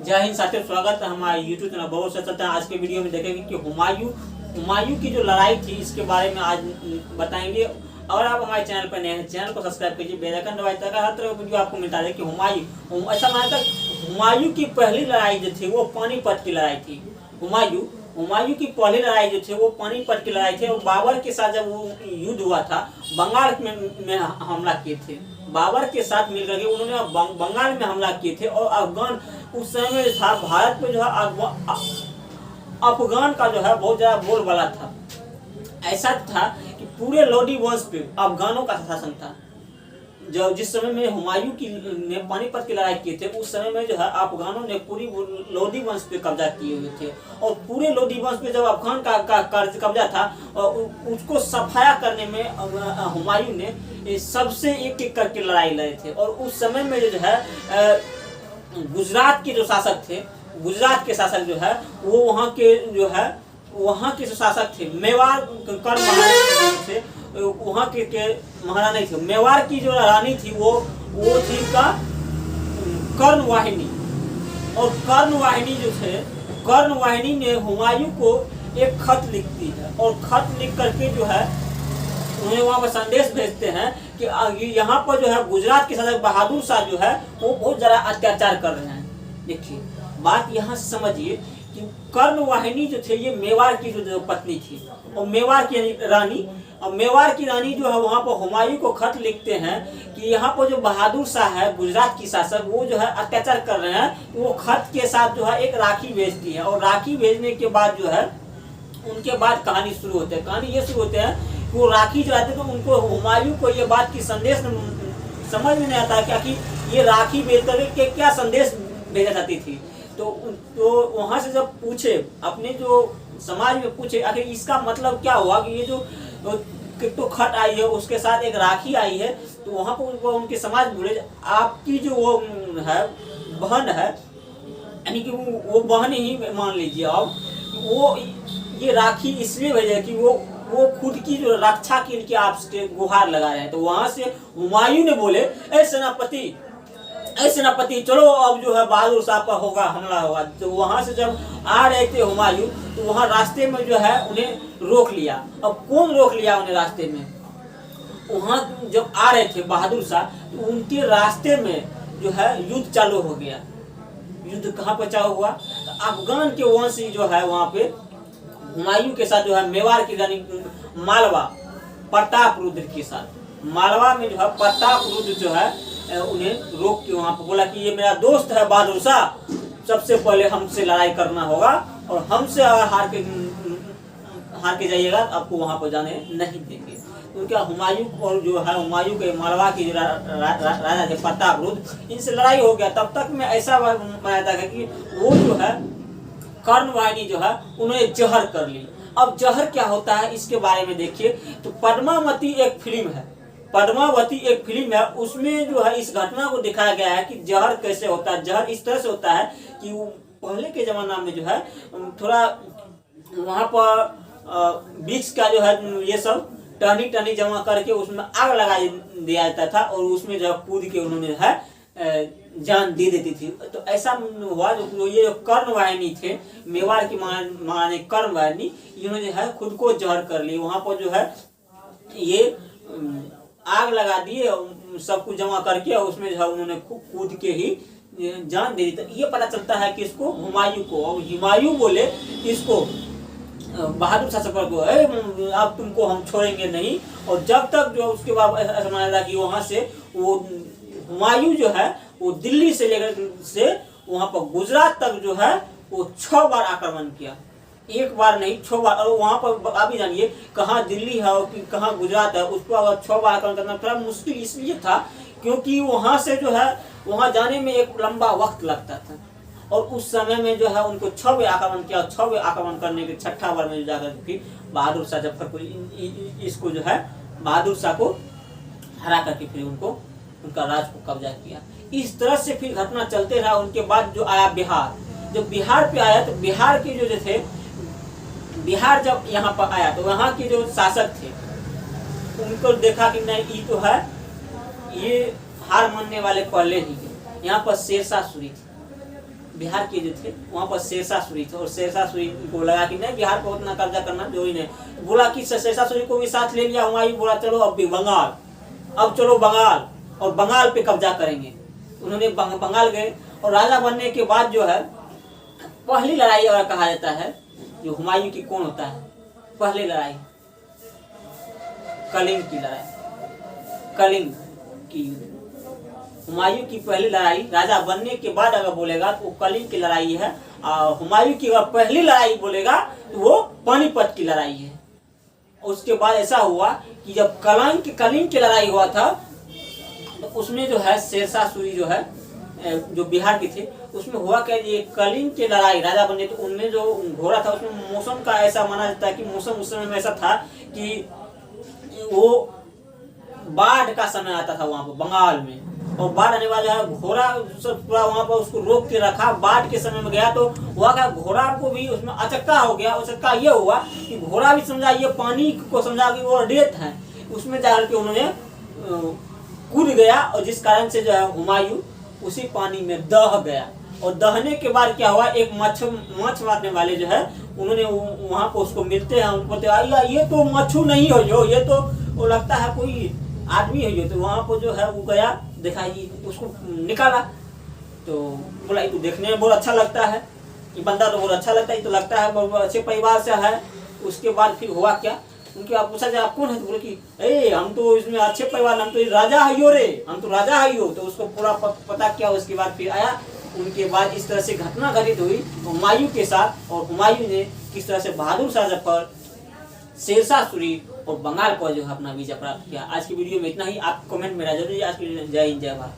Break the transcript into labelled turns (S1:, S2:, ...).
S1: जय हिंद साथियों, स्वागत है हमारे यूट्यूब चैनल बहुत से चलते हैं। आज के वीडियो में देखेंगे कि हुमायूं की जो लड़ाई थी इसके बारे में आज बताएंगे। और आप हमारे चैनल पर नए हैं, चैनल को सब्सक्राइब कीजिए, बेल आइकन दबाइए ताकि हर तरह का वीडियो आपको मिलता रहे। कि ऐसा माना था हुमायूं की पहली लड़ाई जो थी वो पानीपत की लड़ाई थी। हुमायूं की पहली लड़ाई जो थी वो पानीपत की लड़ाई थी। और बाबर के साथ जब वो युद्ध हुआ था, बंगाल में हमला किए थे। बाबर के साथ मिलकर के उन्होंने बंगाल में हमला किए थे। और अफगान उस समय में था, भारत में जो है अफगान का जो है बहुत ज्यादा बोलबाला था। ऐसा था कि पूरे लोधी वंश पे अफगानों का शासन था। जब जिस समय में हुमायूं की ने पानीपत की लड़ाई किए थे, उस समय में जो है अफगानों ने पूरी लोधी वंश पे कब्जा किए हुए थे। और पूरे लोधी वंश पे जब अफगान का कब्जा था, और उसको सफाया करने में हुमायूं ने सबसे एक एक करके लड़ाई लड़े थे। और उस समय में जो है गुजरात के जो शासक थे, गुजरात के शासक जो है वो वहाँ के जो शासक थे, मेवाड़ कर महारानी थे, वहाँ के महारानी थे। मेवाड़ की जो रानी थी वो थी कर्णवाहिनी। और कर्णवाहिनी जो थे, कर्णवाहिनी ने हुमायूं को एक खत लिखती है। और खत लिख करके जो है उन्हें वहाँ पर संदेश भेजते हैं कि यहाँ पर जो है गुजरात के शासक बहादुर शाह जो है वो बहुत ज्यादा अत्याचार कर रहे हैं। देखिए बात यहाँ से समझिए कि कर्णवाहिनी जो थे ये मेवाड़ की जो पत्नी थी, और मेवाड़ की रानी। और मेवाड़ की रानी जो है वहाँ पर हुमायूं को खत लिखते हैं कि यहाँ पर जो बहादुर शाह है गुजरात की शासक, वो जो है अत्याचार कर रहे हैं। वो खत के साथ जो है एक राखी भेजती है। और राखी भेजने के बाद जो है उनके बाद कहानी शुरू होते हैं। कहानी ये शुरू होते हैं कि वो राखी जो आते तो उनको हुमायूं को ये बात की संदेश समझ में नहीं आता कि ये राखी भेज करके क्या संदेश भेजा जाती थी। तो वहां से जब पूछे, अपने जो समाज में पूछे आखिर इसका मतलब क्या हुआ कि ये जो तो खत आई है उसके साथ एक राखी आई है। तो वहां पर उनके समाज बोले आपकी जो वो है बहन है, यानी कि वो बहन ही मान लीजिए आप, वो ये राखी इसलिए भेजे कि वो खुद की जो रक्षा के लिए आपसे गुहार लगा रहे हैं। तो वहां से हुमायूं ने बोले ए सेनापति चलो अब जो है बहादुर शाह पर हमला होगा। तो वहां से जब आ रहे थे हुमायूं, तो वहां रास्ते में जो है उन्हें रोक लिया। अब कौन रोक लिया उन्हें रास्ते में? वहां जब आ रहे थे बहादुर शाह, तो उनके रास्ते में जो है युद्ध चालू हो गया। युद्ध कहाँ पर चालू हुआ? तो अफगान के वंशी जो है वहां पे हुमायूं के साथ जो है मेवाड़ की रानी मालवा प्रताप रुद्र के साथ, मालवा में जो है प्रताप रुद्र जो है उन्हें रोक के वहां पर बोला कि ये मेरा दोस्त है बहादुर शाह, सबसे पहले हमसे लड़ाई करना होगा। और हमसे अगर हार के जाइएगा आपको वहां पर जाने नहीं देंगे। क्योंकि हुमायूं और जो है हुमायूं के मालवा की राजा थे प्रताप रुद्र, इनसे लड़ाई हो गया। तब तक में ऐसा माना था कि वो जो है कर्णवाहिनी जो है उन्होंने जहर कर ली। अब जहर क्या होता है इसके बारे में देखिए। तो पद्मावती एक फिल्म है, पद्मावती एक फिल्म है, उसमें जो है इस घटना को दिखाया गया है कि जहर कैसे होता है। जहर इस तरह से होता है कि वो पहले के जमाना में जो है थोड़ा वहां पर विक्स का जो है ये सब टहनी जमा करके उसमें आग लगा दिया जाता था। और उसमें जो कूद के उन्होंने है जान दे देती थी। तो ऐसा हुआ जो ये जो कर्णवाहिनी थे, मेवाड़ की महारानी कर्णवाहिनी, इन्होंने जो है खुद को जहर कर ली। वहां पर जो है ये आग लगा दिए सब कुछ जमा करके, और उसमें जो है उन्होंने कूद के ही जान दे दी। तो ये पता चलता है कि इसको हुमायूं को, और हुमायूं बोले इसको बहादुर शाह को अब तुमको हम छोड़ेंगे नहीं। और जब तक जो उसके बाद ऐसा माना था कि वहां से वो हुमायूं जो है वो दिल्ली से लेकर से वहां पर गुजरात तक जो है वो 6 बार आक्रमण किया, एक बार नहीं 6 बार। और वहां पर आप भी जानिए कहाँ दिल्ली है और कहाँ गुजरात है, उसको अगर 6 बार आक्रमण करना थोड़ा मुश्किल इसलिए था क्योंकि वहां से जो है वहां जाने में एक लंबा वक्त लगता था। और उस समय में जो है उनको 6 बार आक्रमण किया। 6 बार आक्रमण करने के 6ठा बार में जाकर फिर बहादुर शाह जफरपुरी इसको जो है बहादुर शाह को हरा करके फिर उनका राज को कब्जा किया। इस तरह से फिर घटना चलते रहा। उनके बाद जो आया बिहार, जब बिहार पे आया तो बिहार के जो थे, बिहार जब यहाँ पर आया तो वहाँ के जो शासक थे उनको देखा कि नहीं ये तो है, ये हार मानने वाले पहले ही। यहाँ पर शेरशाह सूरी थे, बिहार के जो थे वहाँ पर शेरशाह सूरी थे, और शेरशाह सूरी को लगा कि नहीं बिहार पर उतना कब्जा करना जरूरी नहीं, बोला कि शेरशाह सूरी को भी साथ ले लिया। हुमायूं बोला चलो अब भी बंगाल, अब चलो बंगाल, और बंगाल पे कब्जा करेंगे। उन्होंने बंगाल गए, और राजा बनने के बाद जो है पहली लड़ाई अगर कहा जाता है जो हुमायूं की कौन होता है, पहली लड़ाई कलिंग की लड़ाई, कलिंग की हुमायूं की पहली लड़ाई राजा बनने के बाद अगर बोलेगा तो वो कलिंग की लड़ाई है। और हुमायूं की अगर पहली लड़ाई बोलेगा तो वो पानीपत की लड़ाई है। उसके बाद ऐसा हुआ कि जब कलिंग की लड़ाई हुआ था तो उसमें जो है शेरशाह सूरी जो है जो बिहार के थे, उसमें हुआ क्या, ये कलिंग की लड़ाई राजा बनने तो उनमें जो घोड़ा था उसमें मौसम का ऐसा माना जाता है कि मौसम उस समय में ऐसा था कि वो बाढ़ का समय आता था वहाँ पर बंगाल में, और बाढ़ आने वाला है, घोड़ा सब पूरा वहाँ पर उसको रोक के रखा। बाढ़ के समय में गया तो हुआ क्या, घोड़ा को भी उसमें अचक्का हो गया। अचक्का ये हुआ कि घोड़ा भी समझा ये पानी को समझा कि वो रेत है, उसमें जाकर के उन्होंने कूद गया, और जिस कारण से जो है हुमायूं उसी पानी में दह गया। और दहने के बाद क्या हुआ, एक मच्छ मारने वाले जो है उन्होंने वहाँ पर उसको मिलते हैं, उनको ये तो मच्छू नहीं हो जो, ये तो वो लगता है कोई आदमी है जो। तो वहाँ पर जो है वो गया, देखा ये उसको निकाला, तो बोला ये तो देखने में बहुत अच्छा लगता है, ये बंदा तो बहुत अच्छा लगता है, ये तो लगता है बहुत अच्छे परिवार से है। उसके बाद फिर हुआ क्या, उनके आप पूछा जाए आप कौन है, तो बोले कि हम तो इसमें अच्छे परिवार, हम तो राजा है रे, हम तो राजा है। तो उसको पूरा पता किया। उसके बाद फिर आया, उनके बाद इस तरह से घटना घटित हुई हुमायूं के साथ, और हुमायूं ने किस तरह से बहादुर शाह जफर, शेरशाह सूरी और बंगाल पर जो है अपना विजय प्राप्त किया। आज की वीडियो में इतना ही। आप कमेंट में जरूर। आज की जय हिंद जय भारत।